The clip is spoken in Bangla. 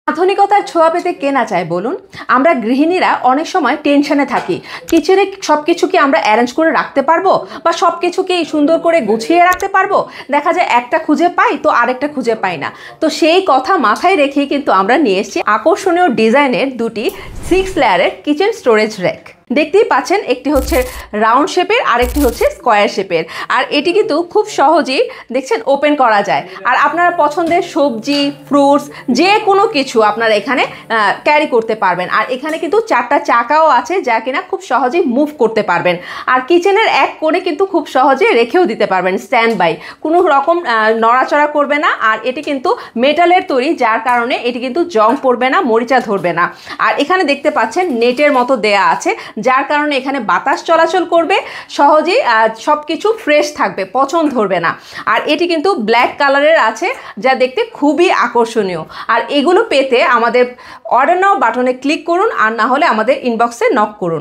আধুনিকতার ছোঁয়া পেতে কে না চায় বলুন। আমরা গৃহিণীরা অনেক সময় টেনশনে থাকি, কিচেনে সব কিছু কি আমরা অ্যারেঞ্জ করে রাখতে পারবো, বা সব কিছু কি সুন্দর করে গুছিয়ে রাখতে পারবো। দেখা যায় একটা খুঁজে পাই তো আরেকটা খুঁজে পাই না। তো সেই কথা মাথায় রেখেই কিন্তু আমরা নিয়ে এসেছি আকর্ষণীয় ডিজাইনের দুটি 6 লেয়ারের কিচেন স্টোরেজ র্যাক। দেখতেই পাচ্ছেন, একটি হচ্ছে রাউন্ড শেপের আর একটি হচ্ছে স্কোয়ার শেপের। আর এটি কিন্তু খুব সহজেই দেখছেন ওপেন করা যায়। আর আপনারা পছন্দের সবজি, ফ্রুটস, যে কোনো কিছু আপনারা এখানে ক্যারি করতে পারবেন। আর এখানে কিন্তু 4টা চাকাও আছে, যা কিনা খুব সহজেই মুভ করতে পারবেন। আর কিচেনের এক কোণে কিন্তু খুব সহজে রেখেও দিতে পারবেন স্ট্যান্ড বাই, কোনো রকম নড়াচড়া করবে না। আর এটি কিন্তু মেটালের তৈরি, যার কারণে এটি কিন্তু জং পড়বে না, মরিচা ধরবে না। আর এখানে দেখতে পাচ্ছেন নেটের মতো দেয়া আছে, যার কারণে এখানে বাতাস চলাচল করবে, সহজেই সব কিছু ফ্রেশ থাকবে, পচন ধরবে না। আর এটি কিন্তু ব্ল্যাক কালারের আছে, যা দেখতে খুবই আকর্ষণীয়। আর এগুলো পেতে আমাদের অর্ডার নাও বাটনে ক্লিক করুন, আর না হলে আমাদের ইনবক্সে নক করুন।